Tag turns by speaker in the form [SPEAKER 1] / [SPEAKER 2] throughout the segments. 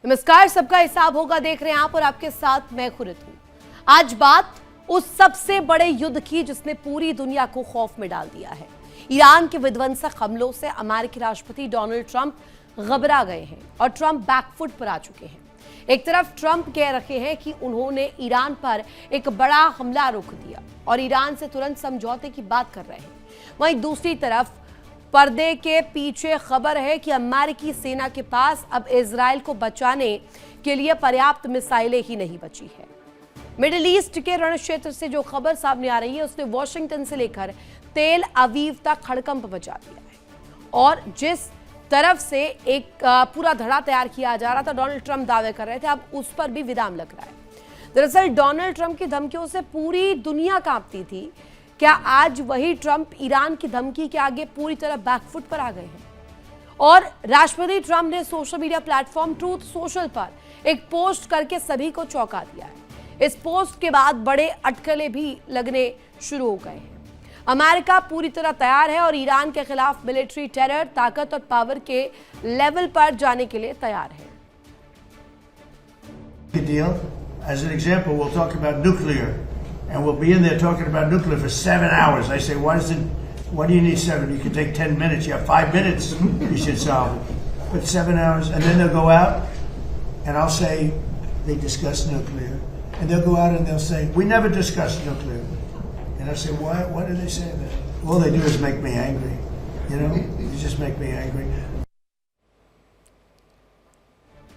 [SPEAKER 1] नमस्कार, सबका हिसाब होगा देख रहे हैं आप और आपके साथ मैं खुरित हूं। आज बात उस सबसे बड़े युद्ध की जिसने पूरी दुनिया को खौफ में डाल दिया है। ईरान के विध्वंसक हमलों से अमेरिकी राष्ट्रपति डोनाल्ड ट्रंप घबरा गए हैं और ट्रंप बैकफुट पर आ चुके हैं। एक तरफ ट्रंप कह रहे हैं कि उन्होंने ईरान पर एक बड़ा हमला रोक दिया और ईरान से तुरंत समझौते की बात कर रहे हैं। वहीं दूसरी तरफ पर्दे के पीछे खबर है कि अमेरिकी सेना के पास अब इजराइल को बचाने के लिए पर्याप्त मिसाइलें ही नहीं बची है। मिडिल ईस्ट के रण क्षेत्र से जो खबर सामने आ रही है उसने वॉशिंगटन से लेकर तेल अवीव तक हड़कंप मचा दिया है और जिस तरफ से एक पूरा धड़ा तैयार किया जा रहा था, डोनाल्ड ट्रंप दावे कर रहे थे, अब उस पर भी विराम लग रहा है। दरअसल डोनाल्ड ट्रंप की धमकियों से पूरी दुनिया कांपती थी। क्या आज वही ट्रंप ईरान की धमकी के आगे पूरी तरह बैकफुट पर आ गए हैं? और राष्ट्रपति ट्रंप ने social media platform truth social पर एक पोस्ट करके सभी को चौंका दिया है। इस पोस्ट के बाद बड़े अटकले भी लगने शुरू हो गए हैं। अमेरिका पूरी तरह तैयार है और ईरान के खिलाफ मिलिट्री टेरर, ताकत और पावर के लेवल पर जाने के लिए तैयार है।
[SPEAKER 2] As an example, we'll talk about nuclear, and we'll be in there talking about nuclear for 7 hours. I say, why do you need 7? You can take 10 minutes. You have 5 minutes, you should solve it. But 7 hours, and then they'll go out, and I'll say, they discussed nuclear. And they'll go out and they'll say, we never discussed nuclear. And I'll say, why do they say that? All they do is make me angry. You know, they just make me angry.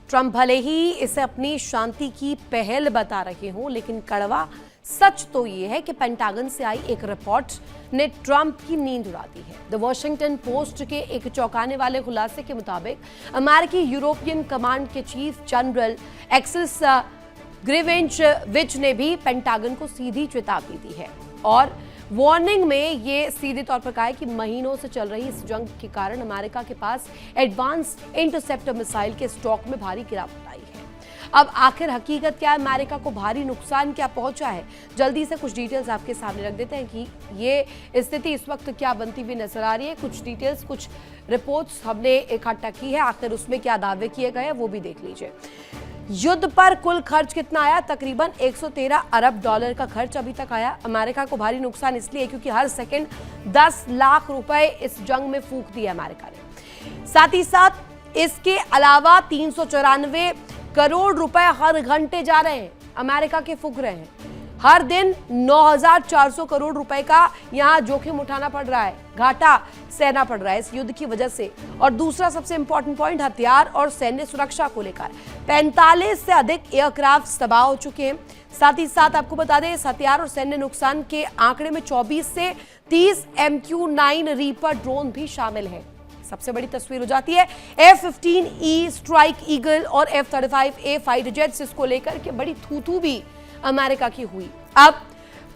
[SPEAKER 1] Trump भले ही इसे अपनी शांति की पहल बता रहे हों, लेकिन कड़वा सच तो ये है कि पेंटागन से आई एक रिपोर्ट ने ट्रंप की नींद उड़ा दी है। द वॉशिंगटन पोस्ट के एक चौंकाने वाले खुलासे के मुताबिक अमेरिकी यूरोपियन कमांड के चीफ जनरल एक्सिस ग्रिवेंच ने भी पेंटागन को सीधी चेतावनी दी है और वार्निंग में ये सीधे तौर पर कहा है कि महीनों से चल रही इस जंग के कारण अमेरिका के पास एडवांस इंटरसेप्टर मिसाइल के स्टॉक में भारी गिरावट आई है। अब आखिर हकीकत क्या है, अमेरिका को भारी नुकसान क्या पहुंचा है? जल्दी से कुछ डिटेल्स आपके सामने रख देते हैं कि ये स्थिति इस वक्त क्या बनती हुई नजर आ रही है। कुछ डिटेल्स, कुछ रिपोर्ट्स हमने इकट्ठा की है, आखिर उसमें क्या दावे किए गए हैं वो भी देख लीजिए। युद्ध पर कुल खर्च कितना आया? तकरीबन 113 अरब डॉलर का खर्च अभी तक आया। अमेरिका को भारी नुकसान इसलिए क्योंकि हर सेकंड 10 लाख रुपए इस जंग में फूंक दिए अमेरिका ने। साथ ही साथ इसके अलावा 394 करोड़ रुपए हर घंटे जा रहे हैं, अमेरिका के फूंक रहे हैं। हर दिन 9,400 करोड़ रुपए का यहां जोखिम उठाना पड़ रहा है, घाटा सहना पड़ रहा है इस युद्ध की वजह से। और दूसरा सबसे इंपॉर्टेंट पॉइंट, हथियार और सैन्य सुरक्षा को लेकर 45 से अधिक एयरक्राफ्ट तबाह हो चुके हैं। साथ ही साथ आपको बता दें, इस हथियार और सैन्य नुकसान के आंकड़े में 24 से 30 MQ-9 रीपर ड्रोन भी शामिल है। सबसे बड़ी तस्वीर हो जाती है F-15E स्ट्राइक ईगल और F-35A फाइटर जेट्स, इसको लेकर के बड़ी थू भी अमेरिका की हुई। अब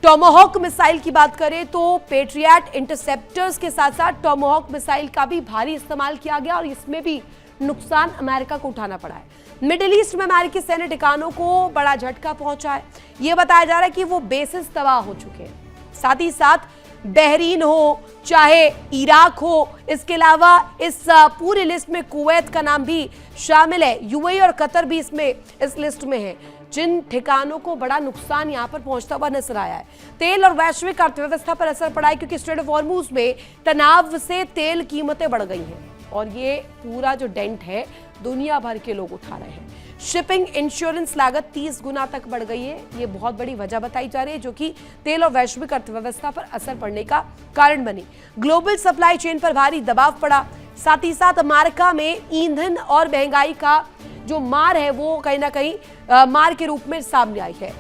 [SPEAKER 1] टोमाहॉक मिसाइल की बात करें तो पेट्रियट इंटरसेप्टर्स के साथ साथ टोमाहॉक मिसाइल का भी भारी इस्तेमाल किया गया और इसमें भी नुकसान अमेरिका को उठाना पड़ा है। मिडिल ईस्ट में अमेरिकी सैन्य ठिकानों को बड़ा झटका पहुंचा है। यह बताया जा रहा है कि वो बेसिस तबाह हो चुके हैं। साथ ही साथ बहरीन हो चाहे इराक हो, इसके अलावा इस पूरी लिस्ट में कुवैत का नाम भी शामिल है। यूएई और कतर भी इसमें इस लिस्ट में है, जिन ठिकानों को बड़ा नुकसान यहां पर पहुंचता हुआ नजर आया है। तेल और वैश्विक अर्थव्यवस्था पर असर पड़ा है क्योंकि स्ट्रेट ऑफ हॉर्मुज में तनाव से तेल कीमतें बढ़ गई हैं और ये पूरा जो डेंट है दुनिया भर के लोग उठा रहे हैं। शिपिंग इंश्योरेंस लागत 30 गुना तक बढ़ गई है। ये बहुत बड़ी वजह बताई जा रही है जो कि तेल और वैश्विक अर्थव्यवस्था पर असर पड़ने का कारण बनी। ग्लोबल सप्लाई चेन पर भारी दबाव पड़ा। साथ ही साथ अमेरिका में ईंधन और महंगाई का जो मार है वो कहीं ना कहीं मार के रूप में सामने आई है।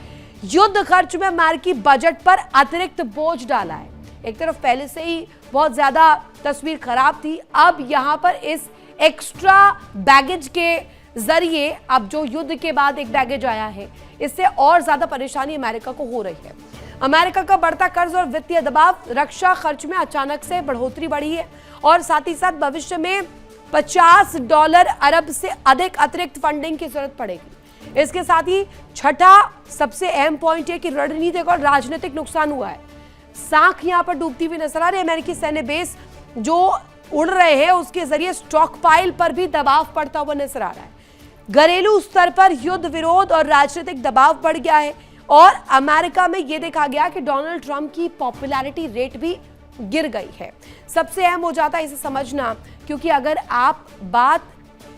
[SPEAKER 1] युद्ध खर्च में अमेरिकी बजट पर अतिरिक्त बोझ डाला है। एक तरफ पहले से ही बहुत ज्यादा तस्वीर खराब थी, अब यहां पर इस एक्स्ट्रा बैगेज के जरिए अब जो युद्ध के बाद एक बैगेज आया है, इससे और ज्यादा परेशानी अमेरिका को हो रही है। अमेरिका का बढ़ता कर्ज और वित्तीय दबाव, रक्षा खर्च में अचानक से बढ़ोतरी बढ़ी है और साथ ही साथ भविष्य में $50 अरब से अधिक अतिरिक्त फंडिंग की जरूरत पड़ेगी। इसके साथ ही छठा सबसे अहम पॉइंट है कि रणनीतिक और राजनीतिक नुकसान हुआ है। साख यहां पर डूबती हुई नजर आ रही है। अमेरिकी सैन्य बेस जो उड़ रहे हैं उसके जरिए स्टॉक पाइल पर भी दबाव पड़ता हुआ नजर आ रहा है। घरेलू स्तर पर युद्ध विरोध और राजनीतिक दबाव बढ़ गया है और अमेरिका में यह देखा गया कि डोनाल्ड ट्रंप की पॉपुलैरिटी रेट भी गिर गई है। सबसे अहम हो जाता है इसे समझना, क्योंकि अगर आप बात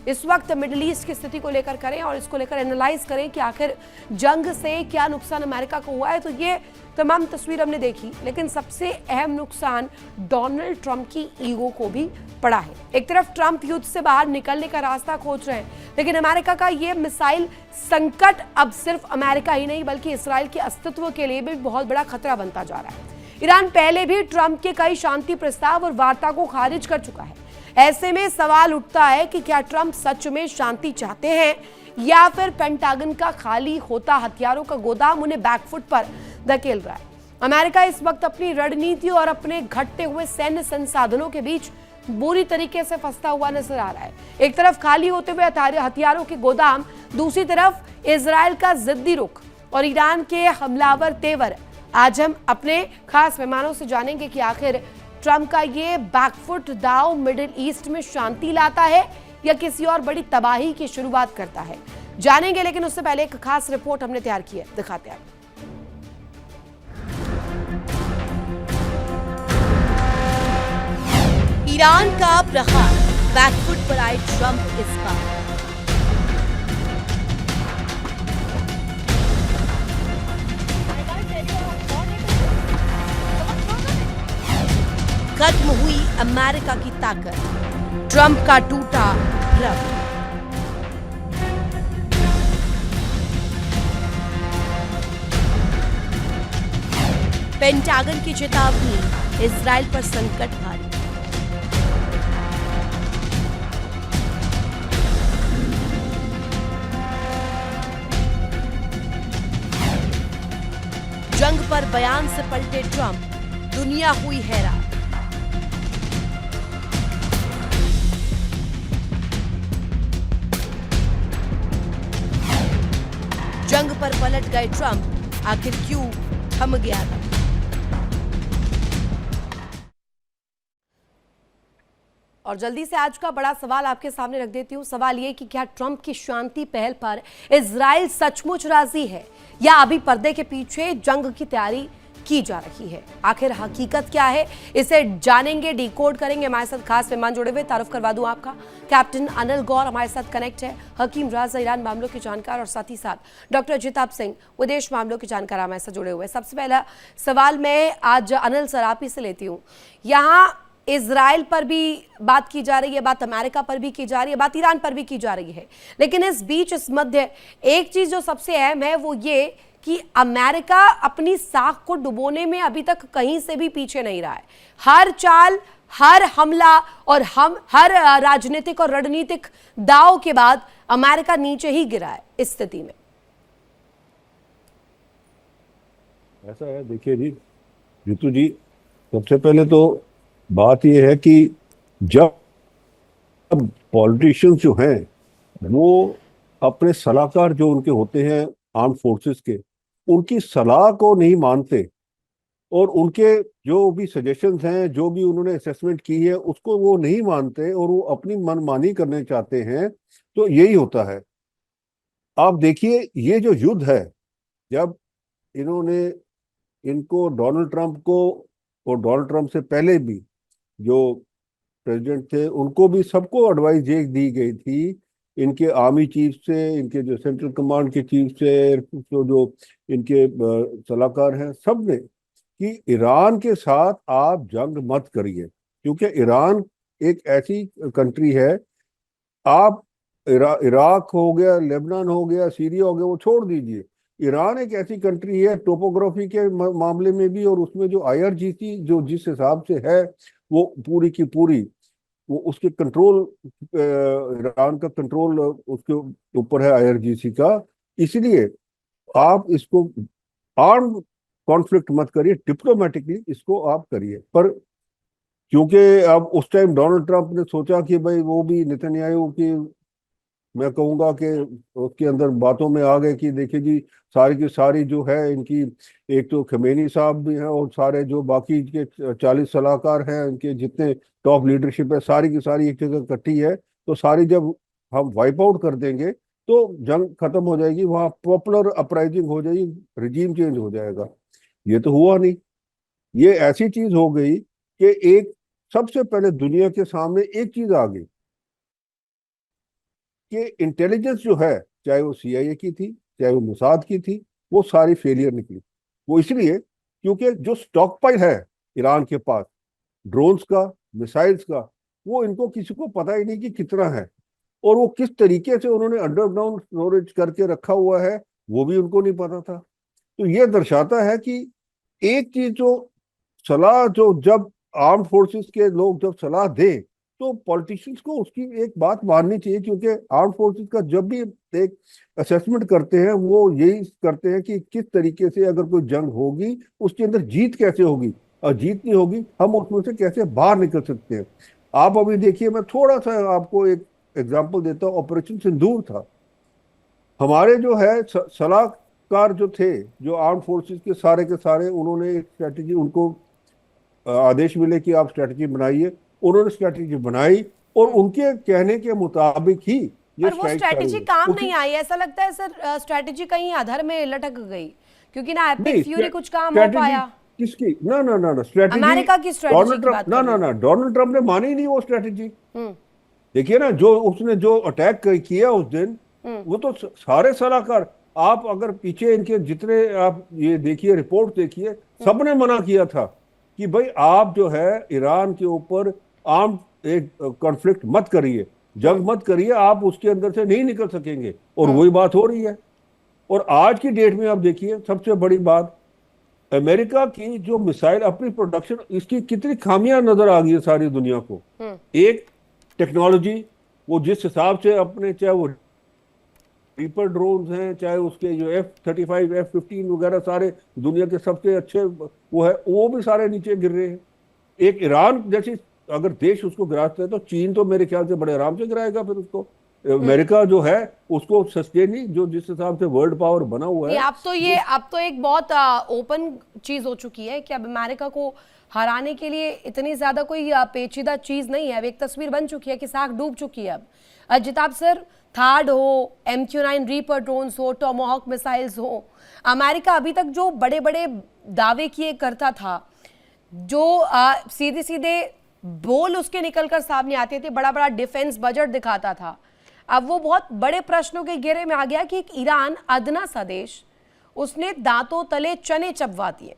[SPEAKER 1] इस वक्त मिडिल ईस्ट की स्थिति को लेकर करें और इसको लेकर एनालाइज करें कि आखिर जंग से क्या नुकसान अमेरिका को हुआ है, तो ये तमाम तस्वीर हमने देखी, लेकिन सबसे अहम नुकसान डोनाल्ड ट्रंप की ईगो को भी पड़ा है। एक तरफ ट्रंप युद्ध से बाहर निकलने का रास्ता खोज रहे हैं, लेकिन अमेरिका का ये मिसाइल संकट अब सिर्फ अमेरिका ही नहीं बल्कि इसराइल के अस्तित्व के लिए भी बहुत बड़ा खतरा बनता जा रहा है। ईरान पहले भी ट्रंप के कई शांति प्रस्ताव और वार्ता को खारिज कर चुका है। ऐसे में सवाल उठता है कि क्या ट्रंप सच में शांति चाहते हैं या फिर पेंटागन का खाली होता हथियारों का गोदाम उन्हें बैकफुट पर धकेल रहा है। अमेरिका इस वक्त अपनी रणनीति और अपने घटते हुए सैन्य संसाधनों के बीच बुरी तरीके से फंसता हुआ नजर आ रहा है। एक तरफ खाली होते हुए हथियारों के गोदाम, दूसरी तरफ इजराइल का जिद्दी रुख और ईरान के हमलावर तेवर। आज हम अपने खास मेहमानों से जानेंगे कि आखिर ट्रंप का ये बैकफुट दाव मिडिल ईस्ट में शांति लाता है या किसी और बड़ी तबाही की शुरुआत करता है, जानेंगे। लेकिन उससे पहले एक खास रिपोर्ट हमने तैयार की है, दिखाते हैं। ईरान का प्रहार, बैकफुट पर आए ट्रंप इस बार। खत्म हुई अमेरिका की ताकत, ट्रंप का टूटा भ्रम। पेंटागन की चेतावनी, इजराइल पर संकट भारी। जंग पर बयान से पलटे ट्रंप, दुनिया हुई हैरान। जंग पर पलट गए ट्रंप, आखिर क्यों थम गया था? और जल्दी से आज का बड़ा सवाल आपके सामने रख देती हूं। सवाल ये कि क्या ट्रंप की शांति पहल पर इजराइल सचमुच राजी है या अभी पर्दे के पीछे जंग की तैयारी की जा रही है? आखिर हकीकत क्या है, इसे जानेंगे, डिकोड करेंगे। हमारे साथ खास मेहमान जुड़े हुए, तारुफ करवा दूं आपका, कैप्टन अनिल गौर हमारे साथ कनेक्ट है, हकीम राजा ईरान मामलों के जानकार, और साथ ही साथ डॉक्टर जिताब सिंह विदेश मामलों के जानकार हमारे साथ जुड़े हुए। सबसे पहला सवाल मैं आज अनिल सर आप ही से लेती हूँ। यहाँ इजराइल पर भी बात की जा रही है, बात अमेरिका पर भी की जा रही है, बात ईरान पर भी की जा रही है, लेकिन इस बीच इस मध्य एक चीज जो सबसे अहम है वो ये कि अमेरिका अपनी साख को डुबोने में अभी तक कहीं से भी पीछे नहीं रहा है। हर चाल, हर हमला और हर राजनीतिक और रणनीतिक दाव के बाद अमेरिका नीचे ही गिरा है। इस स्थिति में
[SPEAKER 3] ऐसा है, देखिए जी रितु जी, सबसे पहले तो बात यह है कि जब पॉलिटिशियंस जो हैं वो अपने सलाहकार जो उनके होते हैं आर्म फोर्सेस के, उनकी सलाह को नहीं मानते और उनके जो भी सजेशंस हैं, जो भी उन्होंने असेसमेंट की है उसको वो नहीं मानते और वो अपनी मनमानी करने चाहते हैं, तो यही होता है। आप देखिए ये जो युद्ध है, जब इनको डोनाल्ड ट्रंप को और डोनाल्ड ट्रंप से पहले भी जो प्रेसिडेंट थे उनको भी सबको एडवाइस ये दी गई थी, इनके आर्मी चीफ से, इनके जो सेंट्रल कमांड के चीफ से, जो इनके सलाहकार हैं, सब ने कि ईरान के साथ आप जंग मत करिए, क्योंकि ईरान एक ऐसी कंट्री है, आप इराक हो गया, लेबनान हो गया, सीरिया हो गया, वो छोड़ दीजिए। ईरान एक ऐसी कंट्री है टोपोग्राफी के मामले में भी, और उसमें जो IRGC जो जिस हिसाब से है वो पूरी की पूरी वो उसके कंट्रोल, ईरान का कंट्रोल उसके ऊपर है IRGC का। इसलिए आप इसको आर्म कॉन्फ्लिक्ट मत करिए, डिप्लोमेटिकली इसको आप करिए। पर क्योंकि अब उस टाइम डोनाल्ड ट्रंप ने सोचा कि भाई वो भी नेतन्याहू की, मैं कहूँगा कि उसके अंदर बातों में आ गए कि देखिए जी सारी की सारी जो है इनकी, एक तो खमेनी साहब भी हैं और सारे जो बाकी के 40 सलाहकार हैं, इनके जितने टॉप लीडरशिप है, सारी की सारी एक जगह इकट्ठी है, तो सारी जब हम वाइप आउट कर देंगे तो जंग खत्म हो जाएगी, वहां पॉपुलर अपराइजिंग हो जाएगी, रिजीम चेंज हो जाएगा। ये तो हुआ नहीं। ये ऐसी चीज हो गई कि एक सबसे पहले दुनिया के सामने एक चीज आ गई कि इंटेलिजेंस जो है, चाहे वो सीआईए की थी, चाहे वो मोसाद की थी, वो सारी फेलियर निकली। वो इसलिए क्योंकि जो स्टॉक पाइल है ईरान के पास, ड्रोन्स का, मिसाइल्स का, वो इनको किसी को पता ही नहीं कि कितना है, और वो किस तरीके से उन्होंने अंडरग्राउंड स्टोरेज करके रखा हुआ है वो भी उनको नहीं पता था। तो ये दर्शाता है कि एक चीज जो सलाह, जो जब आर्म फोर्सेस के लोग जब सलाह दें तो पॉलिटिशियंस को उसकी एक बात माननी चाहिए, क्योंकि आर्म फोर्सेस का जब भी एक असेसमेंट करते हैं वो यही करते हैं कि किस तरीके से अगर कोई जंग होगी उसके अंदर जीत कैसे होगी, और जीत नहीं होगी हम उसमें से कैसे बाहर निकल सकते हैं। आप अभी देखिए, मैं थोड़ा सा आपको एक एग्जांपल देता हूँ। ऑपरेशन सिंदूर था, हमारे जो है सलाहकार जो थे, जो आर्म फोर्सेस के सारे उन्होंने एक स्ट्रेटेजी, उनको आदेश मिले कि आप स्ट्रेटेजी बनाइए, उन्होंने स्ट्रेटेजी बनाई और उनके कहने के मुताबिक ही ये
[SPEAKER 1] पर वो
[SPEAKER 3] स्ट्राइक चालू
[SPEAKER 1] स्ट्रेटेजी
[SPEAKER 3] हुई।
[SPEAKER 1] काम नहीं आई, ऐसा लगता है सर स्ट्रेटेजी कहीं अधर में लटक गई, क्योंकि ना एपिक
[SPEAKER 3] नहीं,
[SPEAKER 1] फ्यूरी कुछ काम हो
[SPEAKER 3] स्ट्रेटेजी
[SPEAKER 1] पाया।
[SPEAKER 3] किसकी? ना ना ना ना, स्ट्रेटेजी
[SPEAKER 1] अमेरिका की स्ट्रेटेजी
[SPEAKER 3] डोनाल्ड
[SPEAKER 1] की
[SPEAKER 3] ट्रंप,
[SPEAKER 1] बात
[SPEAKER 3] ना
[SPEAKER 1] कर रही
[SPEAKER 3] ना
[SPEAKER 1] हूँ।
[SPEAKER 3] ना, डोनाल्ड ट्रंप ने मानी ही नहीं वो स्ट्रेटेजी।
[SPEAKER 1] हम्म
[SPEAKER 3] देखिए ना, जो उसने जो अटैक किया उस दिन, वो तो सारे सलाहकार, आप अगर पीछे इनके जितने आप ये देखिए, रिपोर्ट देखिए, सबने मना किया था कि भाई आप जो है ईरान के ऊपर आर्म एक कॉन्फ्लिक्ट मत करिए, जंग मत करिए, आप उसके अंदर से नहीं निकल सकेंगे, और वही बात हो रही है। और आज की डेट में आप देखिए, सबसे बड़ी बात, अमेरिका की जो मिसाइल अपनी प्रोडक्शन, इसकी कितनी खामियां नजर आ गई है सारी दुनिया को। एक, टेक्नोलॉजी, वो जिस हिसाब से अपने, चाहे वो रीपर ड्रोन्स हैं, चाहे उसके जो F-35 F-15 वगैरह, सारे दुनिया के सबसे अच्छे वो है, वो भी सारे नीचे गिर रहे हैं। एक ईरान जैसी अगर देश उसको गिराता है तो चीन तो मेरे ख्याल से बड़े आराम से गिराएगा फिर उसको। अमेरिका जो है उसको सस्टेन नहीं, जो जिस हिसाब से वर्ल्ड पावर बना हुआ
[SPEAKER 1] नहीं,
[SPEAKER 3] है।
[SPEAKER 1] अब तो एक बहुत ओपन चीज हो चुकी है कि अब अमेरिका को हराने के लिए इतनी ज्यादा कोई पेचीदा चीज नहीं है। अब एक तस्वीर बन चुकी है कि साख डूब चुकी है। अब जिताब सर, थार्ड हो, MQ-9 रीपर ड्रोन्स हो, टोमाहॉक मिसाइल्स हो, अमेरिका अभी तक जो बड़े बड़े दावे किए करता था, जो सीधे सीधे बोल उसके निकलकर सामने आते थे, बड़ा बड़ा डिफेंस बजट दिखाता था, अब वो बहुत बड़े प्रश्नों के घेरे में आ गया कि एक ईरान, अदना सा देश, उसने दांतों तले चने चबवा दिए।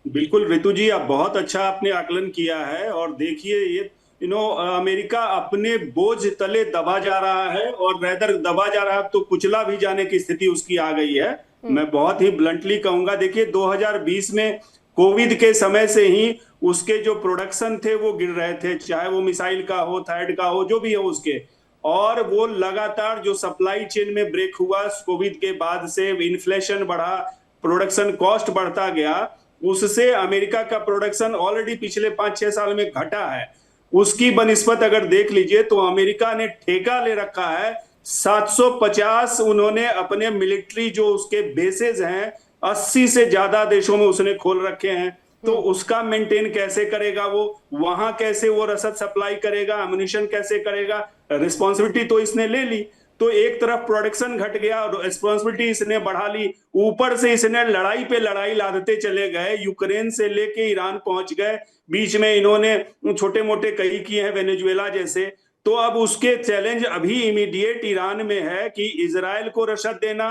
[SPEAKER 4] बिल्कुल ऋतु जी, आप बहुत अच्छा आपने आकलन किया है। और देखिए, ये अमेरिका अपने बोझ तले दबा जा रहा है, और रेदर दबा जा रहा है तो कुचला भी जाने की स्थिति उसकी आ गई है। मैं बहुत ही ब्लंटली कहूंगा, देखिए 2020 में कोविड के समय से ही उसके जो प्रोडक्शन थे वो गिर रहे थे, चाहे वो मिसाइल का हो, थायड का हो, जो भी हो उसके। और वो लगातार जो सप्लाई चेन में ब्रेक हुआ कोविड के बाद से, इन्फ्लेशन बढ़ा, प्रोडक्शन कॉस्ट बढ़ता गया, उससे अमेरिका का प्रोडक्शन ऑलरेडी पिछले 5-6 साल में घटा है। उसकी बनिस्बत अगर देख लीजिए तो अमेरिका ने ठेका ले रखा है 750, उन्होंने अपने मिलिट्री जो उसके बेसेस हैं 80 से ज्यादा देशों में उसने खोल रखे हैं। तो उसका मेंटेन कैसे करेगा वो, वहां कैसे वो रसद सप्लाई करेगा, एम्युनिशन कैसे करेगा, रिस्पॉन्सिबिलिटी तो इसने ले ली। तो एक तरफ प्रोडक्शन घट गया और रिस्पॉन्सिबिलिटी इसने बढ़ा ली, ऊपर से इसने लड़ाई पे लड़ाई लादते चले गए, यूक्रेन से लेके ईरान पहुंच गए, बीच में इन्होंने छोटे मोटे कई किए हैं वेनेजुएला जैसे। तो अब उसके चैलेंज अभी इमीडिएट ईरान में है कि इजराइल को रसद देना,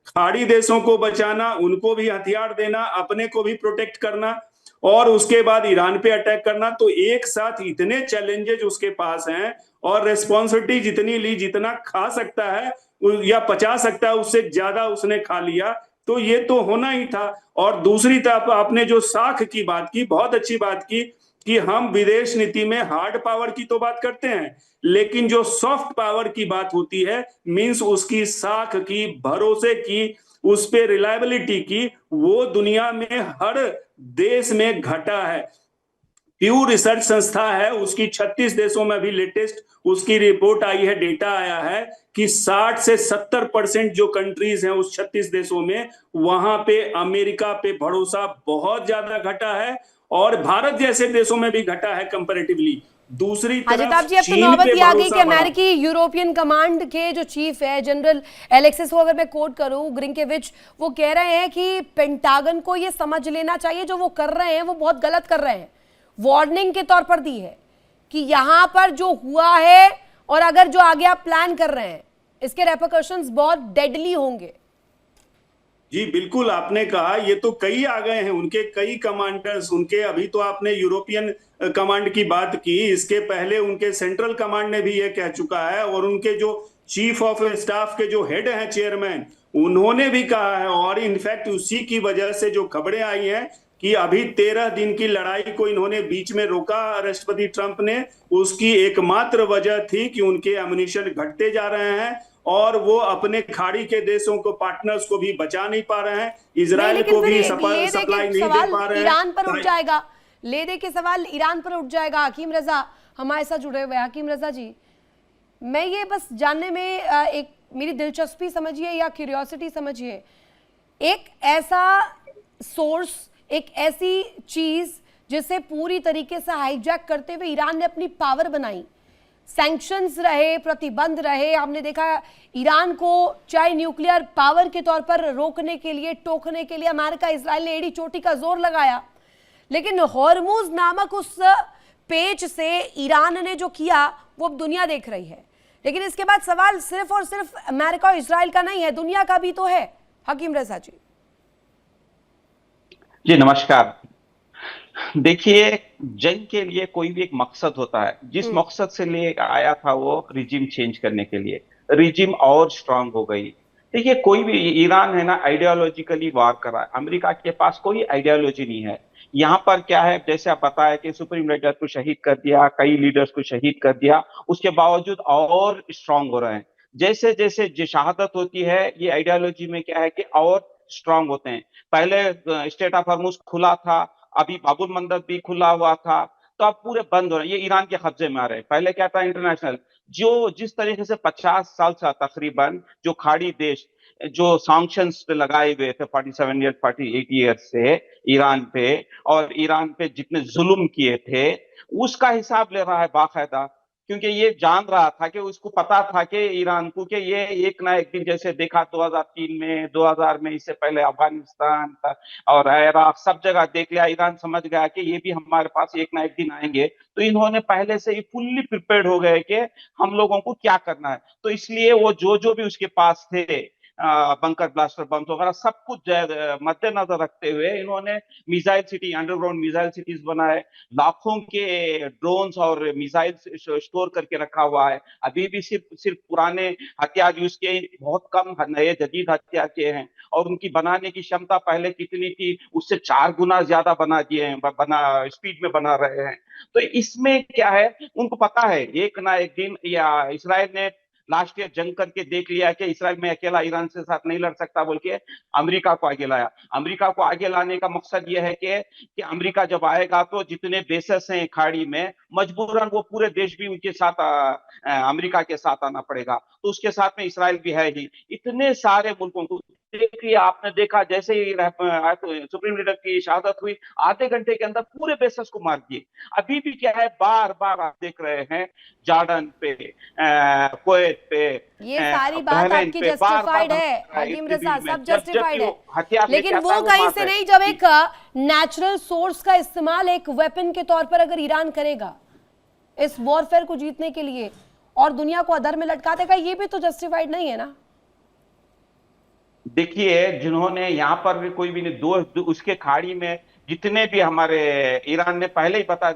[SPEAKER 4] खाड़ी देशों को बचाना, उनको भी हथियार देना, अपने को भी प्रोटेक्ट करना, और उसके बाद ईरान पे अटैक करना। तो एक साथ इतने चैलेंजेस उसके पास हैं, और रेस्पॉन्सिबिलिटी जितनी ली, जितना खा सकता है या पचा सकता है, उससे ज्यादा उसने खा लिया। तो ये तो होना ही था। और दूसरी तरफ आपने जो साख की बात की, बहुत अच्छी बात की कि हम विदेश नीति में हार्ड पावर की तो बात करते हैं, लेकिन जो सॉफ्ट पावर की बात होती है, मींस उसकी साख की, भरोसे की, उस पे रिलायबिलिटी की, वो दुनिया में हर देश में घटा है। प्यू रिसर्च संस्था है, उसकी 36 देशों में अभी लेटेस्ट उसकी रिपोर्ट आई है, डेटा आया है कि 60 से 70% जो कंट्रीज हैं उस 36 देशों में, वहां पे अमेरिका पे भरोसा बहुत ज्यादा घटा है, और भारत जैसे देशों में भी घटा है कंपैरेटिवली। दूसरी
[SPEAKER 1] अजिताभ
[SPEAKER 4] तरफ
[SPEAKER 1] जी, अब तो
[SPEAKER 4] चीन
[SPEAKER 1] नौबत
[SPEAKER 4] पे
[SPEAKER 1] ही आ गई कि
[SPEAKER 4] भरोसा बढ़ा।
[SPEAKER 1] अमेरिकी यूरोपियन कमांड के जो चीफ है जनरल एलेक्सिस को अगर मैं कोट करूं, ग्रिंकेविच, वो कह रहे हैं कि पेंटागन को ये समझ लेना चाहिए जो वो कर रहे हैं वो बहुत गलत कर रहे हैं। वार्निंग के तौर पर दी है कि यहां पर जो हुआ है और अगर जो आगे आप प्लान कर रहे हैं इसके रेपरकशंस बहुत डेडली होंगे।
[SPEAKER 4] जी बिल्कुल, आपने कहा ये तो कई आ गए हैं, उनके कई कमांडर्स, उनके अभी तो आपने यूरोपियन कमांड की बात की, इसके पहले उनके सेंट्रल कमांड ने भी ये कह चुका है, और उनके जो चीफ ऑफ स्टाफ के जो हेड हैं, चेयरमैन, उन्होंने भी कहा है। और इनफैक्ट उसी की वजह से जो खबरें आई हैं कि अभी 13 दिन की लड़ाई को इन्होंने बीच में रोका राष्ट्रपति ट्रंप ने, उसकी एकमात्र वजह थी कि उनके एमुनिशन घटते जा रहे हैं और वो अपने खाड़ी के देशों को, पार्टनर्स को भी बचा नहीं पा रहे हैं, इजराइल को भी सप्लाई नहीं दे पा रहे हैं।
[SPEAKER 1] ईरान पर उठ जाएगा, ले दे के सवाल ईरान पर उठ जाएगा। हकीम रजा हमारे साथ जुड़े हुए। हकीम रजा जी, मैं ये बस जानने में एक मेरी दिलचस्पी समझिए या क्यूरियोसिटी समझिए, एक ऐसा सोर्स, एक ऐसी चीज जिसे पूरी तरीके से हाईजैक करते हुए ईरान ने अपनी पावर बनाई, सैंक्शंस रहे, प्रतिबंध रहे, हमने देखा ईरान को चाहे न्यूक्लियर पावर के तौर पर रोकने के लिए, टोकने के लिए अमेरिका, इजराइल ने एड़ी चोटी का जोर लगाया, लेकिन हॉर्मुज नामक उस पेच से ईरान ने जो किया वो अब दुनिया देख रही है। लेकिन इसके बाद सवाल सिर्फ और सिर्फ अमेरिका और इजराइल का नहीं है, दुनिया का भी तो है। हकीम रजा जी।
[SPEAKER 5] जी नमस्कार। देखिए, जंग के लिए कोई भी एक मकसद होता है, जिस मकसद से ले आया था वो रिजिम चेंज करने के लिए, रिजिम और स्ट्रांग हो गई। देखिए, कोई भी, ईरान है ना, आइडियोलॉजिकली वार कर रहा है, अमेरिका के पास कोई आइडियोलॉजी नहीं है। यहाँ पर क्या है, जैसे आप बताया कि सुप्रीम लीडर को शहीद कर दिया, कई लीडर्स को शहीद कर दिया, उसके बावजूद और स्ट्रांग हो रहे हैं। जैसे जैसे जो शहादत होती है, ये आइडियोलॉजी में क्या है कि और स्ट्रांग होते हैं। पहले स्टेट ऑफ हॉर्मुज खुला था, अभी बाबुल मंदब भी खुला हुआ था, तो अब पूरे बंद हो रहे हैं, ये ईरान के कब्जे में आ रहे हैं। पहले क्या था, इंटरनेशनल, जो जिस तरीके से 50 साल से तकरीबन जो खाड़ी देश जो सैंक्शंस पे लगाए हुए थे 47 ईयर 48 ईयर्स से ईरान पे, और ईरान पे जितने जुल्म किए थे उसका हिसाब ले रहा है बाकायदा, क्योंकि ये जान रहा था कि उसको पता था कि ईरान को कि ये एक ना एक दिन, जैसे देखा 2003 में, 2000 में, इससे पहले अफगानिस्तान और इराक, सब जगह देख लिया, ईरान समझ गया कि ये भी हमारे पास एक ना एक दिन आएंगे। तो इन्होंने पहले से ही फुल्ली प्रिपेयर्ड हो गए कि हम लोगों को क्या करना है। तो इसलिए वो जो भी उसके पास थे, बंकर ब्लास्टर बम वगैरह, सब कुछ मद्देनजर रखते हुए इन्होंने missile city, underground missile cities बनाए, लाखों के ड्रोन्स और मिसाइल स्टोर करके रखा हुआ है। अभी भी सिर्फ पुराने हथियार यूज किए, बहुत कम नए जदीद हथियार किए हैं, और उनकी बनाने की क्षमता पहले कितनी थी उससे 4 गुना ज्यादा बना दिए हैं, स्पीड में बना रहे हैं। तो इसमें क्या है, उनको पता है एक ना एक दिन, या इसराइल ने लास्ट ईयर जंग करके देख लिया कि इसराइल में अकेला ईरान से साथ नहीं लड़ सकता, बोल के अमेरिका को आगे लाया। अमेरिका को आगे लाने का मकसद यह है कि अमेरिका जब आएगा तो जितने बेसेस हैं खाड़ी में, मजबूरन वो पूरे देश भी उनके साथ, अमेरिका के साथ आना पड़ेगा। तो उसके साथ में इसराइल भी है ही। इतने सारे मुल्कों को देखिए, आपने देखा जैसे ही सुप्रीम लीडर की शहादत हुई, आधे घंटे के अंदर पूरे बेसेस को मार दिए। अभी भी क्या है, बार बार आप देख रहे हैं जॉर्डन पे, कुवैत पे,
[SPEAKER 1] ये सारी बात आपकी जस्टिफाइड है हकीम रजा, सब जस्टिफाइड है, लेकिन वो कहीं से नहीं। जब एक नेचुरल सोर्स का इस्तेमाल एक वेपन के तौर पर अगर ईरान करेगा इस वॉरफेयर को जीतने के लिए और दुनिया को अधर में लटका देगा, ये भी तो जस्टिफाइड नहीं है ना।
[SPEAKER 5] देखिए, जिन्होंने यहाँ पर भी कोई भी नहीं, दो उसके खाड़ी में जितने भी हमारे, ईरान ने पहले ही बता,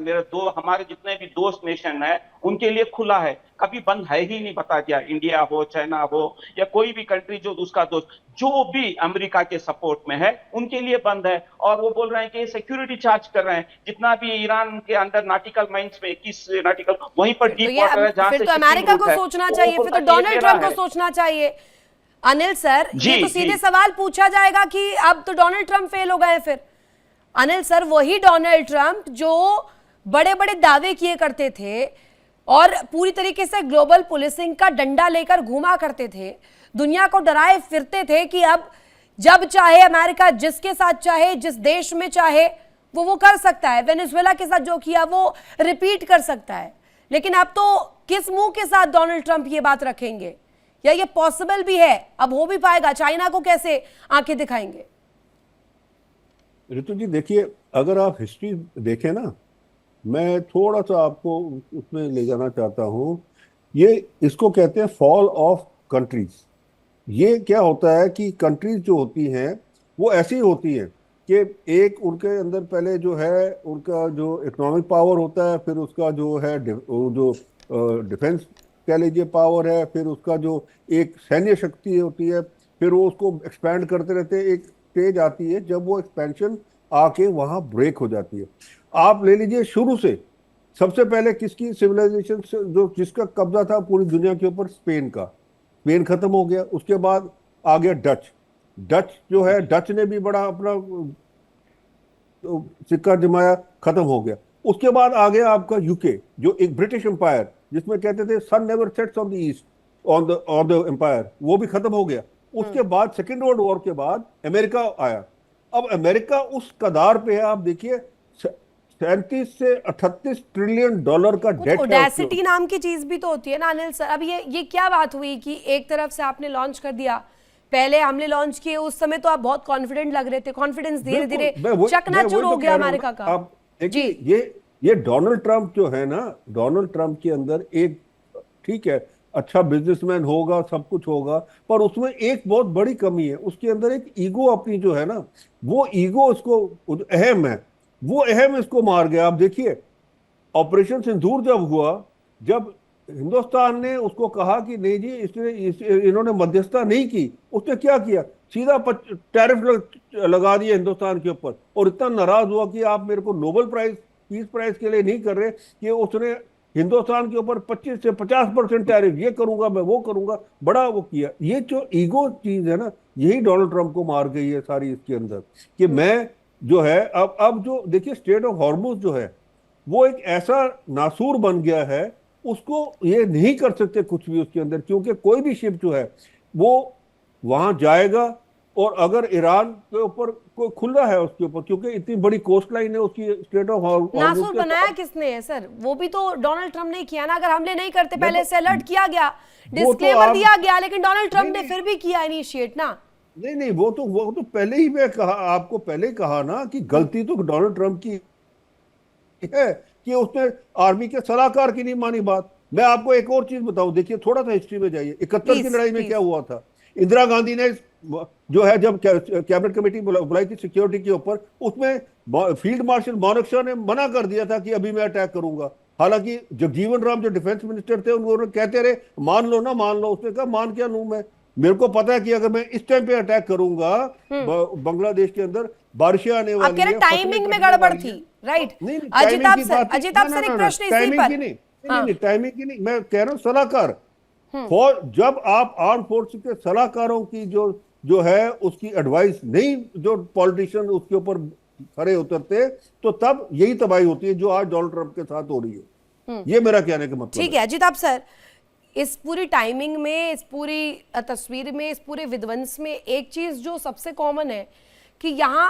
[SPEAKER 5] हमारे जितने भी दोस्त नेशन है उनके लिए खुला है, कभी बंद है ही नहीं, बता दिया। इंडिया हो, चाइना हो, या कोई भी कंट्री जो उसका दोस्त, जो भी अमेरिका के सपोर्ट में है, उनके लिए बंद है। और वो बोल रहे हैं कि सिक्योरिटी चार्ज कर रहे हैं, जितना भी ईरान के अंदर नाटिकल माइंस में 21 नाटिकल, वहीं पर डीप वाटर है, जहां से
[SPEAKER 1] तो अमेरिका को सोचना चाहिए, फिर तो डोनाल्ड ट्रंप को सोचना चाहिए। अनिल सर, ये तो सीधे सवाल पूछा जाएगा कि अब तो डोनाल्ड ट्रंप फेल हो गए फिर। अनिल सर, वही डोनाल्ड ट्रंप जो बड़े बड़े दावे किए करते थे और पूरी तरीके से ग्लोबल पुलिसिंग का डंडा लेकर घूमा करते थे, दुनिया को डराए फिरते थे कि अब जब चाहे अमेरिका जिसके साथ चाहे, जिस देश में चाहे वो कर सकता है, वेनेजुएला के साथ जो किया वो रिपीट कर सकता है। लेकिन अब तो किस मुंह के साथ डोनाल्ड ट्रंप ये बात रखेंगे, या ये पॉसिबल भी है, अब हो भी पाएगा? चाइना को कैसे आंखें दिखाएंगे?
[SPEAKER 3] ऋतु जी देखिए, अगर आप हिस्ट्री देखें ना, मैं थोड़ा सा आपको उसमें ले जाना चाहता हूं। ये इसको कहते हैं फॉल ऑफ कंट्रीज। ये क्या होता है कि कंट्रीज जो होती हैं वो ऐसी होती हैं कि एक उनके अंदर पहले जो है उनका जो इकोनॉमिक पावर होता है, फिर उसका जो है जो डिफेंस कह लीजिए पावर है, फिर उसका जो एक सैन्य शक्ति होती है, फिर वो उसको एक्सपैंड करते रहते हैं। एक स्टेज आती है जब वो एक्सपेंशन आके वहां ब्रेक हो जाती है। आप ले लीजिए शुरू से सबसे पहले किसकी सिविलाइजेशन जो जिसका कब्जा था पूरी दुनिया के ऊपर, स्पेन का। स्पेन खत्म हो गया, उसके बाद आ गया डच। डच जो है, डच ने भी बड़ा अपना सिक्का जमाया, खत्म हो गया। उसके बाद आ गया आपका यूके, जो एक ब्रिटिश एम्पायर, जिसमें कहते थे sun never sets on the east on the empire, वो भी खत्म हो गया। उसके बाद सेकेंड वर्ल्ड वॉर के बाद अमेरिका आया। अब अमेरिका उस कदार पे है, आप देखिए 37 से 38 ट्रिलियन डॉलर का डेट है।
[SPEAKER 1] ओडेसिटी नाम की चीज भी तो होती है ना अनिल सर। अब ये क्या बात हुई कि एक तरफ से आपने लॉन्च कर दिया, पहले हमने लॉन्च किए, उस समय तो आप बहुत कॉन्फिडेंट लग रहे थे, कॉन्फिडेंस धीरे धीरे चकनाचूर हो गया अमेरिका का।
[SPEAKER 3] आप देखिए ये डोनाल्ड ट्रंप जो है ना, डोनाल्ड ट्रंप के अंदर एक, ठीक है, अच्छा बिजनेसमैन होगा, सब कुछ होगा, पर उसमें एक बहुत बड़ी कमी है। उसके अंदर एक ईगो अपनी जो है ना, वो ईगो उसको अहम है, वो अहम इसको मार गया। आप देखिए ऑपरेशन सिंदूर जब हुआ, जब हिंदुस्तान ने उसको कहा कि नहीं जी इन्होंने मध्यस्थता नहीं की, उसने क्या किया, सीधा टैरिफ लगा दिया हिंदुस्तान के ऊपर, और इतना नाराज हुआ कि आप मेरे को नोबेल प्राइज पीस प्राइज के लिए नहीं कर रहे, कि उसने हिंदुस्तान के ऊपर 25 से 50% टैरिफ, ये करूंगा मैं, वो करूंगा, बड़ा वो किया। ये जो ईगो चीज है ना, यही डोनाल्ड ट्रंप को मार गई है सारी इसके अंदर, कि मैं जो है अब जो देखिए स्ट्रेट ऑफ हॉर्मुज जो है वो एक ऐसा नासूर बन गया है, उसको ये नहीं कर सकते कुछ भी उसके अंदर, क्योंकि कोई भी शिप जो है वो वहां जाएगा, और अगर ईरान के ऊपर कोई खुला है उसके ऊपर, क्योंकि इतनी बड़ी कोस्ट लाइन है उसकी, स्ट्रेट ऑफ हॉर्मुज।
[SPEAKER 1] नासूर बनाया किसने है सर? वो भी तो डोनाल्ड ट्रंप ने किया ना। अगर हमले नहीं करते, पहले से अलर्ट किया गया, डिस्क्लेमर दिया गया, लेकिन डोनाल्ड ट्रंप ने फिर भी किया इनिशिएट ना।
[SPEAKER 3] नहीं, वो तो पहले ही मैं आपको पहले कहा ना कि गलती तो डोनाल्ड ट्रंप की है कि उसने आर्मी के सलाहकार की नहीं मानी बात। मैं आपको एक और चीज बताऊं, देखिए थोड़ा सा हिस्ट्री में जाइए। 71 की लड़ाई में क्या हुआ था, इंदिरा गांधी ने जो है जब कैबिनेट कमेटी बुलाई थी सिक्योरिटी के ऊपर, उसमें फील्ड मार्शल मानेकशॉ ने मना कर दिया था कि अभी मैं अटैक करूंगा। हालांकि जगजीवन राम जो डिफेंस मिनिस्टर थे उन्होंने कहते रहे मान लो ना मान लो, उसने कहा मान क्या लूं मैं, मेरे को पता है कि अगर मैं इस टाइम पे अटैक करूंगा बांग्लादेश के अंदर बारिशें आने वाली है,
[SPEAKER 1] टाइमिंग में गड़बड़ थी, राइट? अजिताभ सर एक प्रश्न इसी पर।
[SPEAKER 3] नहीं, टाइमिंग की नहीं, मैं कह रहा हूँ सलाहकार। जब आप आर्म फोर्स के सलाहकारों की जो है उसकी एडवाइस नहीं, जो पॉलिटिशियन उसके ऊपर खड़े उतरते, तो तब यही तबाही होती है जो आज डोनाल्ड ट्रंप के साथ हो रही है। ये मेरा कहने का मतलब।
[SPEAKER 1] ठीक है अजिताभ सर, इस पूरी टाइमिंग में, इस पूरी तस्वीर में, इस पूरे विध्वंस में एक चीज जो सबसे कॉमन है कि यहाँ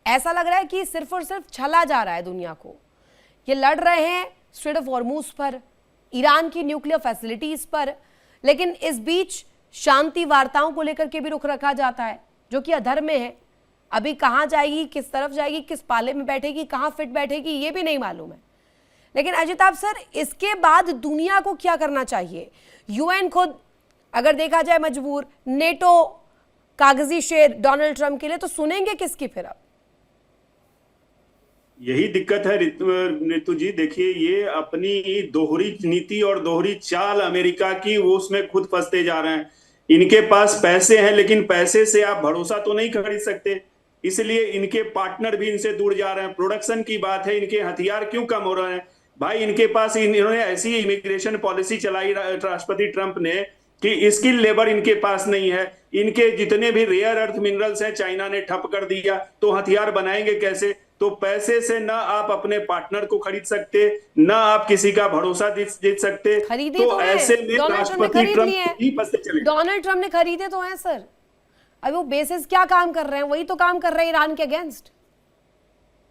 [SPEAKER 1] ऐसा लग रहा है कि सिर्फ और सिर्फ छला जा रहा है दुनिया को। ये लड़ रहे हैं स्ट्रेट ऑफ हॉर्मुज पर, ईरान की न्यूक्लियर फैसिलिटीज पर, लेकिन इस बीच शांति वार्ताओं को लेकर के भी रुख रखा जाता है, जो कि अधर्म में है। अभी कहाँ जाएगी, किस तरफ जाएगी, किस पाले में बैठेगी, कहाँ फिट बैठेगी, ये भी नहीं मालूम है। लेकिन अजिताभ सर, इसके बाद दुनिया को क्या करना चाहिए? यूएन खुद अगर देखा जाए मजबूर, नेटो कागजी शेर डोनाल्ड ट्रंप के लिए, तो सुनेंगे किसकी फिर? अब
[SPEAKER 4] यही दिक्कत है ऋतु जी। देखिए ये अपनी दोहरी नीति और दोहरी चाल अमेरिका की, वो उसमें खुद फंसते जा रहे हैं। इनके पास पैसे हैं, लेकिन पैसे से आप भरोसा तो नहीं खरीद सकते, इसलिए इनके पार्टनर भी इनसे दूर जा रहे हैं। प्रोडक्शन की बात है, इनके हथियार क्यों कम हो रहे हैं भाई? इनके पास, इन्होंने ऐसी इमिग्रेशन पॉलिसी चलाई राष्ट्रपति ट्रंप ने कि स्किल लेबर इनके पास नहीं है। इनके जितने भी रेयर अर्थ मिनरल्स हैं चाइना ने ठप कर दिया, तो हथियार बनाएंगे कैसे? तो पैसे से ना आप अपने पार्टनर को खरीद सकते, ना आप किसी का भरोसा जीत सकते। तो ऐसे में राष्ट्रपति ट्रंप ही फंसते चले।
[SPEAKER 1] डोनाल्ड ट्रंप ने खरीदे तो हैं सर। अब वो बेसिस क्या काम कर रहे हैं? वही तो काम कर रहे हैं ईरान के अगेंस्ट।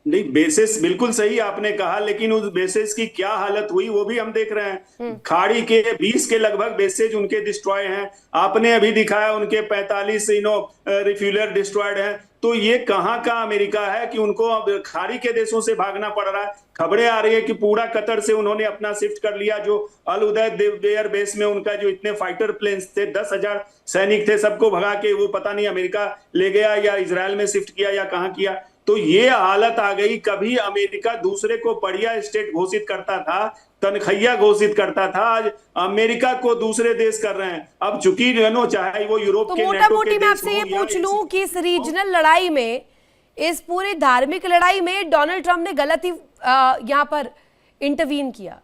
[SPEAKER 4] नहीं, बेसिस बिल्कुल सही आपने कहा, लेकिन उस बेसिस की क्या हालत हुई वो भी हम देख रहे हैं। खाड़ी के 20 के लगभग बेसेज उनके डिस्ट्रॉय हैं। आपने अभी दिखाया उनके 45 रिफ्यूलर डिस्ट्रॉयड हैं। तो ये कहाँ का अमेरिका है कि उनको अब खाड़ी के देशों से भागना पड़ रहा है। खबरें आ रही है कि पूरा कतर से उन्होंने अपना शिफ्ट कर लिया। जो अल उदैद एयर बेस में उनका जो इतने फाइटर प्लेन्स थे, 10,000 सैनिक थे, सबको भगा के वो पता नहीं अमेरिका ले गया या इजराइल में शिफ्ट किया या कहाँ किया। तो ये हालत आ गई। कभी अमेरिका दूसरे को बढ़िया स्टेट घोषित करता था, तनखैया घोषित करता था, आज अमेरिका को दूसरे देश कर रहे हैं। अब चूंकि चाहे वो यूरोप
[SPEAKER 1] तो
[SPEAKER 4] के
[SPEAKER 1] मोटा
[SPEAKER 4] नेटो
[SPEAKER 1] मोटी
[SPEAKER 4] के
[SPEAKER 1] मैं
[SPEAKER 4] देश
[SPEAKER 1] आपसे ये
[SPEAKER 4] हों या
[SPEAKER 1] पूछ लूं कि इस रीजनल लड़ाई में, इस पूरी धार्मिक लड़ाई में डोनाल्ड ट्रंप ने गलत ही यहाँ पर इंटरवीन किया।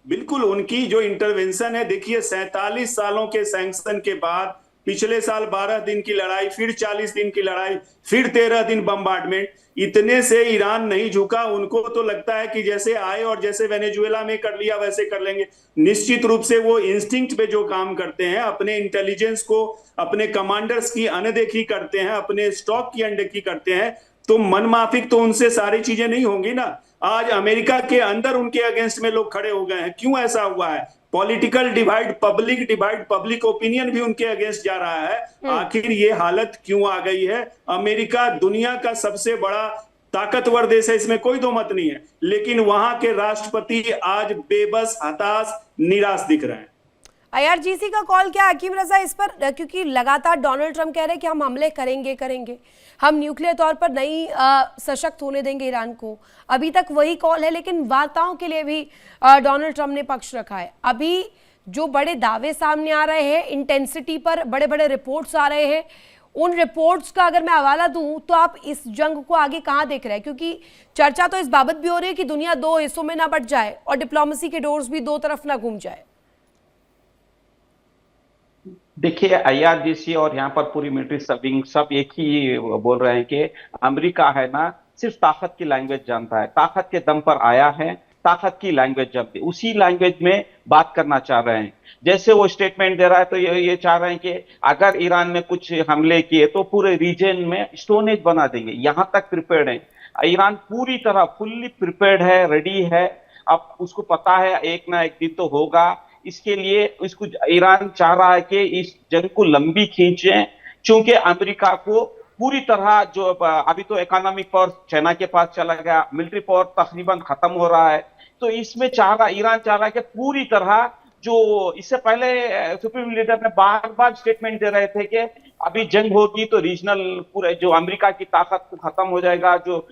[SPEAKER 4] बिल्कुल, उनकी जो इंटरवेंशन है, देखिए 47 सालों के सैंक्शन के बाद पिछले साल 12 दिन की लड़ाई, फिर 40 दिन की लड़ाई, फिर 13 दिन बम्बार्डमेंट, इतने से ईरान नहीं झुका। उनको तो लगता है कि जैसे आए और जैसे वेनेजुएला में कर लिया वैसे कर लेंगे। निश्चित रूप से वो इंस्टिंक्ट पे जो काम करते हैं, अपने इंटेलिजेंस को, अपने कमांडर्स की अनदेखी करते हैं, अपने स्टॉक की अनदेखी करते हैं। तो मनमाफिक तो उनसे सारी चीजें नहीं होंगी ना। आज अमेरिका के अंदर उनके अगेंस्ट में लोग खड़े हो गए हैं। क्यों ऐसा हुआ है? पॉलिटिकल डिवाइड, पब्लिक ओपिनियन भी उनके अगेंस्ट जा रहा है। आखिर ये हालत क्यों आ गई है? अमेरिका दुनिया का सबसे बड़ा ताकतवर देश है, इसमें कोई दो मत नहीं है, लेकिन वहां के राष्ट्रपति आज बेबस, हताश, निराश दिख रहे हैं।
[SPEAKER 1] IRGC का कॉल क्या हकीम रजा इस पर, क्योंकि लगातार डोनाल्ड ट्रंप कह रहे हैं कि हम हमले करेंगे, हम न्यूक्लियर तौर पर नहीं सशक्त होने देंगे ईरान को। अभी तक वही कॉल है, लेकिन वार्ताओं के लिए भी डोनाल्ड ट्रंप ने पक्ष रखा है। अभी जो बड़े दावे सामने आ रहे हैं, इंटेंसिटी पर बड़े बड़े रिपोर्ट्स आ रहे हैं, उन रिपोर्ट्स का अगर मैं हवाला दूं तो आप इस जंग को आगे कहां देख रहे हैं? क्योंकि चर्चा तो इस बाबत भी हो रही है कि दुनिया दो हिस्सों में ना बट जाए और डिप्लोमेसी के डोर्स भी दो तरफ ना घूम जाए।
[SPEAKER 5] देखिए, IRGC और यहाँ पर पूरी मिलिट्री सबिंग सब एक ही बोल रहे हैं कि अमेरिका है ना, सिर्फ ताकत की लैंग्वेज जानता है, ताकत के दम पर आया है, ताकत की लैंग्वेज जानते, उसी लैंग्वेज में बात करना चाह रहे हैं। जैसे वो स्टेटमेंट दे रहा है तो ये चाह रहे हैं कि अगर ईरान ने कुछ हमले किए तो पूरे रीजन में स्टोनेज बना देंगे। यहाँ तक प्रिपेयर्ड है ईरान, पूरी तरह फुल्ली प्रिपेयर्ड है, रेडी है। अब उसको पता है एक ना एक दिन तो होगा। इसके लिए इसको ईरान चाह रहा है कि इस जंग को लंबी खींचे, क्योंकि अमेरिका को पूरी तरह जो अभी तो इकोनॉमिक पावर चाइना के पास चला गया, मिलिट्री पावर तकरीबन खत्म हो रहा है। तो इसमें ईरान चाह रहा है कि पूरी तरह, जो इससे पहले सुप्रीम लीडर ने बार बार स्टेटमेंट दे रहे थे कि अभी जंग होगी तो रीजनल पूरे जो अमेरिका की ताकत खत्म हो जाएगा, जो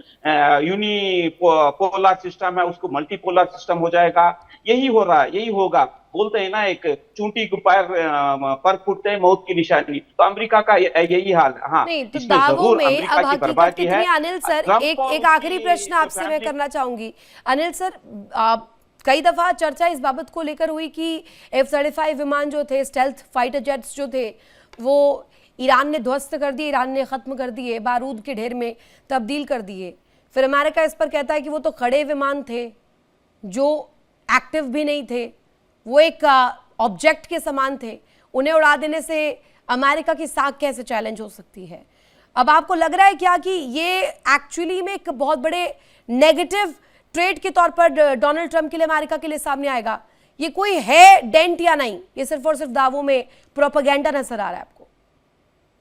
[SPEAKER 5] यूनिपोलर सिस्टम है उसको मल्टीपोलर सिस्टम हो जाएगा। यही हो रहा है, यही होगा। बोलते हैं ना, एक चूंटी के पर फुटते हैं मौत की निशानी, तो अमेरिका का यही हाल है। हाँ,
[SPEAKER 1] नहीं तो
[SPEAKER 5] इसमें
[SPEAKER 1] दावों
[SPEAKER 5] जरूर
[SPEAKER 1] में
[SPEAKER 5] अमेरिका
[SPEAKER 1] अब
[SPEAKER 5] की
[SPEAKER 1] हकीकत
[SPEAKER 5] बर्बादी
[SPEAKER 1] कितनी
[SPEAKER 5] है।
[SPEAKER 1] है? अनिल सर, एक आखिरी प्रश्न आपसे मैं करना चाहूंगी। अनिल सर, कई दफा चर्चा इस बाबत को लेकर हुई कि F-35 विमान जो थे, स्टेल्थ फाइटर जेट्स जो थे, वो ईरान ने ध्वस्त कर दिए, ईरान ने खत्म कर दिए, बारूद के ढेर में तब्दील कर दिए। फिर अमेरिका इस पर कहता है कि वो तो खड़े विमान थे, जो एक्टिव भी नहीं थे, वो एक ऑब्जेक्ट के समान थे, उन्हें उड़ा देने से अमेरिका की साख कैसे चैलेंज हो सकती है? अब आपको लग रहा है क्या कि ये एक्चुअली में एक बहुत बड़े नेगेटिव ट्रेड के तौर पर डोनाल्ड ट्रंप के लिए, अमेरिका के लिए सामने आएगा? ये कोई है डेंट या नहीं? ये सिर्फ और सिर्फ दावों में प्रोपेगेंडा नजर आ रहा है आपको?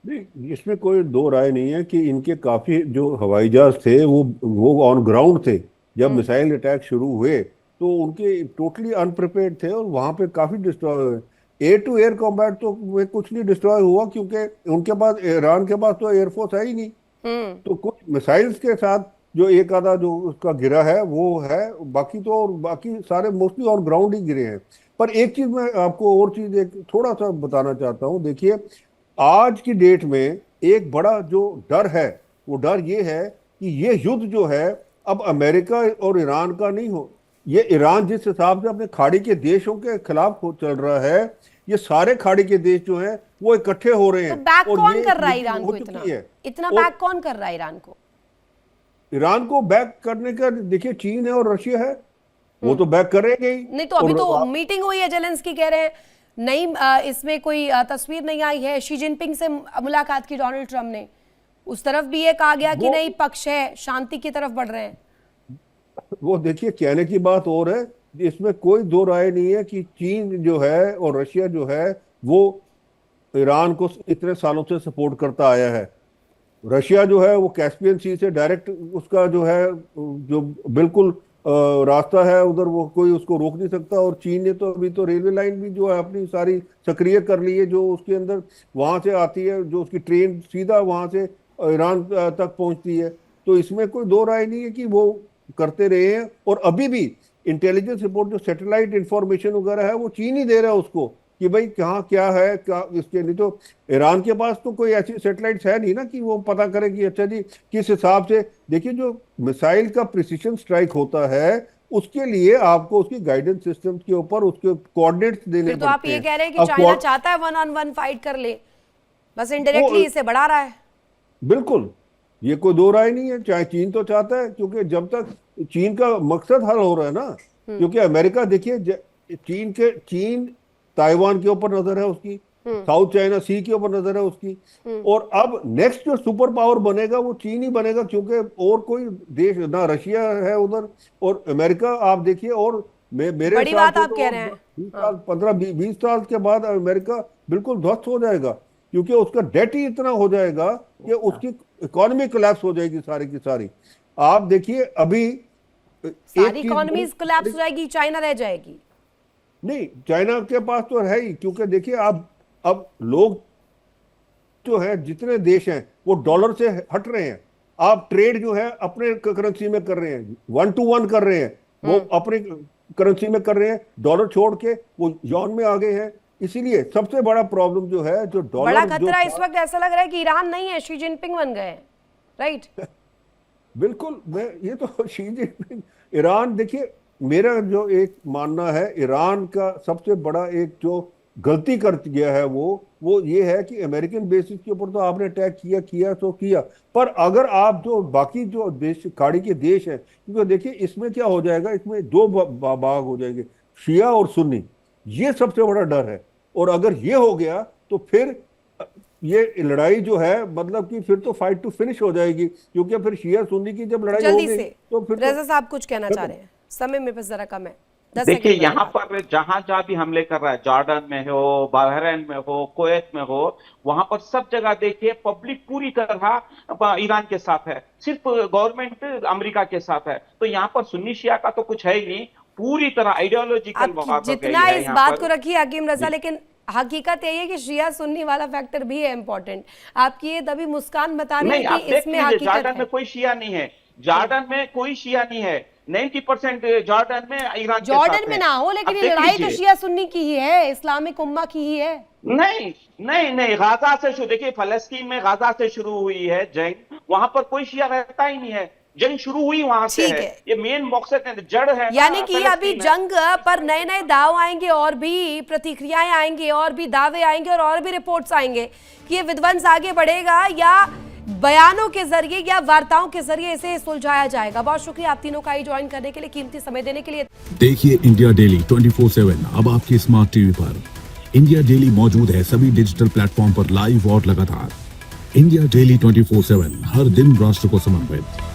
[SPEAKER 3] नहीं, इसमें कोई दो राय नहीं है कि इनके काफी जो हवाई जहाज थे वो ऑन ग्राउंड थे। जब मिसाइल अटैक शुरू हुए तो उनके टोटली अनप्रिपेयर्ड थे और वहां पे काफी डिस्ट्रॉय हुए। एयर टू एयर कॉम्बैट तो वे कुछ नहीं डिस्ट्रॉय हुआ, क्योंकि उनके पास, ईरान के पास तो एयरफोर्स है ही नहीं। तो कुछ मिसाइल्स के साथ जो एक आधा जो उसका गिरा है वो है, बाकी तो, और बाकी सारे मोस्टली ऑन ग्राउंड ही गिरे हैं। पर एक चीज मैं आपको और चीज एक थोड़ा सा बताना चाहता हूँ। देखिए, आज की डेट में एक बड़ा जो डर है, वो डर ये है कि ये युद्ध जो है अब अमेरिका और ईरान का नहीं हो। ये ईरान जिस हिसाब से अपने खाड़ी के देशों के खिलाफ चल रहा है, ये सारे खाड़ी के देश जो हैं वो इकट्ठे हो रहे हैं।
[SPEAKER 1] तो बैक
[SPEAKER 3] और
[SPEAKER 1] कौन
[SPEAKER 3] ये
[SPEAKER 1] कर रहा है
[SPEAKER 3] युद्ध
[SPEAKER 1] ईरान
[SPEAKER 3] हो
[SPEAKER 1] को?
[SPEAKER 3] चुकी है।
[SPEAKER 1] इतना
[SPEAKER 3] और
[SPEAKER 1] बैक कौन कर रहा है ईरान को?
[SPEAKER 3] ईरान को बैक करने का, देखिए, चीन है और रशिया है, वो तो बैक करेंगे ही।
[SPEAKER 1] नहीं तो अभी तो मीटिंग हुई है, जेलेंस्की कह रहे हैं नहीं, इसमें कोई तस्वीर नहीं आई है, शी जिनपिंग से मुलाकात की डोनाल्ड ट्रंप ने, उस तरफ भी ये कहा गया कि
[SPEAKER 3] वो-
[SPEAKER 1] नहीं, पक्ष है, शांति की तरफ बढ़ रहे हैं।
[SPEAKER 3] वो देखिए, कहने की बात और है, इसमें कोई दो राय नहीं है कि चीन जो है और रशिया जो है वो ईरान को इतने सालों से सपोर्ट करता आया है। रशिया जो है वो कैस्पियन सी से डायरेक्ट उसका जो है जो बिल्कुल रास्ता है उधर, वो कोई उसको रोक नहीं सकता। और चीन ने तो अभी तो रेलवे लाइन भी जो है अपनी सारी सक्रिय कर ली है, जो उसके अंदर वहां से आती है, जो उसकी ट्रेन सीधा वहां से ईरान तक पहुंचती है। तो इसमें कोई दो राय नहीं है कि वो करते रहे हैं। और अभी भी इंटेलिजेंस रिपोर्ट जो सैटेलाइट इंफॉर्मेशन वगैरह है वो चीन ही दे रहा है उसको कि भाई कहाँ क्या है, क्या इसके। नहीं तो ईरान के पास तो कोई ऐसी सैटेलाइट्स है नहीं ना कि वो पता करे कि अच्छा जी किस हिसाब से। देखिए, जो मिसाइल का प्रिसिशन स्ट्राइक होता है उसके लिए आपको उसकी गाइडेंस सिस्टम के ऊपर उसके कोऑर्डिनेट्स देने
[SPEAKER 1] फिर तो आप
[SPEAKER 3] पड़ते
[SPEAKER 1] ये
[SPEAKER 3] हैं।
[SPEAKER 1] कह रहे हैं कि
[SPEAKER 3] अब
[SPEAKER 1] चाइना चाहता है 1-on-1 फाइट कर ले, बस इनडायरेक्टली इसे बढ़ा रहा है।
[SPEAKER 3] बिल्कुल, ये कोई दो राय नहीं है। चाहे चीन तो चाहता है, क्योंकि जब तक चीन का मकसद हल हो रहा है ना, क्योंकि अमेरिका देखिए चीन ताइवान के ऊपर नजर है उसकी, साउथ चाइना सी के ऊपर नजर है उसकी। और अब नेक्स्ट जो सुपर पावर बनेगा वो चीन ही बनेगा, क्योंकि और कोई देश ना, रशिया है उधर और अमेरिका आप देखिए। और मेरे
[SPEAKER 1] बड़ी
[SPEAKER 3] हिसाब
[SPEAKER 1] बात
[SPEAKER 3] से
[SPEAKER 1] आप
[SPEAKER 3] तो
[SPEAKER 1] कह रहे हैं।
[SPEAKER 3] 20 साल 15-20 साल के बाद अमेरिका बिल्कुल ध्वस्त हो जाएगा, क्योंकि उसका डेट ही इतना हो जाएगा कि उसकी इकोनॉमी कोलैप्स हो जाएगी सारी की सारी। आप देखिए अभी
[SPEAKER 1] सारी इकोनॉमीज कोलैप्स हो जाएगी, चाइना रह जाएगी।
[SPEAKER 3] नहीं, चाइना के पास तो है ही, क्योंकि देखिए आप अब लोग जो है जितने देश हैं वो डॉलर से हट रहे हैं। आप ट्रेड जो है अपने करेंसी में कर रहे हैं, 1-to-1 कर रहे हैं, वो अपने करेंसी में कर रहे हैं, डॉलर छोड़ के वो यॉन में आ गए हैं। इसीलिए सबसे बड़ा प्रॉब्लम जो है जो डॉलर
[SPEAKER 1] बड़ा खतरा इस वक्त ऐसा लग रहा है कि ईरान नहीं है, शी जिनपिंग बन गए, राइट?
[SPEAKER 3] बिल्कुल, मैं ये तो शी जिनपिंग ईरान, देखिए मेरा जो एक मानना है, ईरान का सबसे बड़ा एक जो गलती कर गया है वो ये है कि अमेरिकन बेसिस के ऊपर तो आपने अटैक किया तो किया, पर अगर आप जो बाकी जो देश खाड़ी के देश हैं, क्योंकि देखिए इसमें क्या हो जाएगा, इसमें दो भाग हो जाएंगे, शिया और सुन्नी। ये सबसे बड़ा डर है। और अगर ये हो गया तो फिर ये लड़ाई जो है मतलब कि फिर तो फाइट टू फिनिश हो जाएगी, क्योंकि फिर शिया सुन्नी की जब लड़ाई
[SPEAKER 1] जल्दी
[SPEAKER 3] होगी
[SPEAKER 1] से
[SPEAKER 3] तो फिर
[SPEAKER 1] रजा साहब कुछ कहना चाह रहे हैं, समय मेरे पास जरा कम है। 10
[SPEAKER 5] देखिए,
[SPEAKER 1] सेकंड
[SPEAKER 5] यहाँ पर जहां जहां भी हमले कर रहा है, जॉर्डन में हो, बहरीन में हो, कुवैत में हो, वहां पर सब जगह देखिए पब्लिक पूरी तरह ईरान के साथ है, सिर्फ गवर्नमेंट अमेरिका के साथ है। तो यहाँ पर सुन्नी शिया का तो कुछ है ही नहीं, पूरी तरह आइडियोलॉजिकल
[SPEAKER 1] आप जितना इस बात को रखिए हकीम रजा, लेकिन हकीकत यही है कि शिया सुन्नी वाला फैक्टर भी है इंपॉर्टेंट। आपकी ये तभी मुस्कान बता रही
[SPEAKER 5] नहीं,
[SPEAKER 1] है
[SPEAKER 5] आप
[SPEAKER 1] कि
[SPEAKER 5] देख
[SPEAKER 1] इसमें
[SPEAKER 5] लीजिए,
[SPEAKER 1] हकीकत
[SPEAKER 5] जॉर्डन
[SPEAKER 1] है।
[SPEAKER 5] में कोई शिया नहीं है, जॉर्डन में कोई शिया नहीं है, 90% जॉर्डन में ईरान के साथ
[SPEAKER 1] जॉर्डन में
[SPEAKER 5] है।
[SPEAKER 1] ना हो, लेकिन
[SPEAKER 5] अब
[SPEAKER 1] ये
[SPEAKER 5] देख
[SPEAKER 1] लड़ाई तो
[SPEAKER 5] लीजिए।
[SPEAKER 1] शिया सुन्नी की ही है, इस्लामिक उम्मा की ही है।
[SPEAKER 5] नहीं नहीं नहीं, गाजा से शुरू, देखिए फलस्तीन में गाजा से शुरू हुई है जंग, वहां पर कोई शिया रहता ही नहीं है, जंग शुरू हुई वहां से
[SPEAKER 1] ठीक
[SPEAKER 5] है।
[SPEAKER 1] है।
[SPEAKER 5] ये मेन मकसद है, जड़ है ना,
[SPEAKER 1] यानी कि अभी
[SPEAKER 5] फलस्तीन है।
[SPEAKER 1] जंग पर नए नए दाव आएंगे और भी प्रतिक्रियाएं आएंगे और भी दावे आएंगे और भी रिपोर्ट्स आएंगे कि ये विध्वंस आगे बढ़ेगा या बयानों के जरिए या वार्ताओं के जरिए इसे सुलझाया जाएगा। बहुत शुक्रिया आप तीनों का ही ज्वाइन करने के लिए, कीमती समय देने के लिए।
[SPEAKER 6] देखिए इंडिया डेली 24/7 अब आपकी स्मार्ट टीवी पर। इंडिया डेली मौजूद है सभी डिजिटल प्लेटफॉर्म पर लाइव और लगातार। इंडिया डेली 24/7 हर दिन राष्ट्र को समर्पित।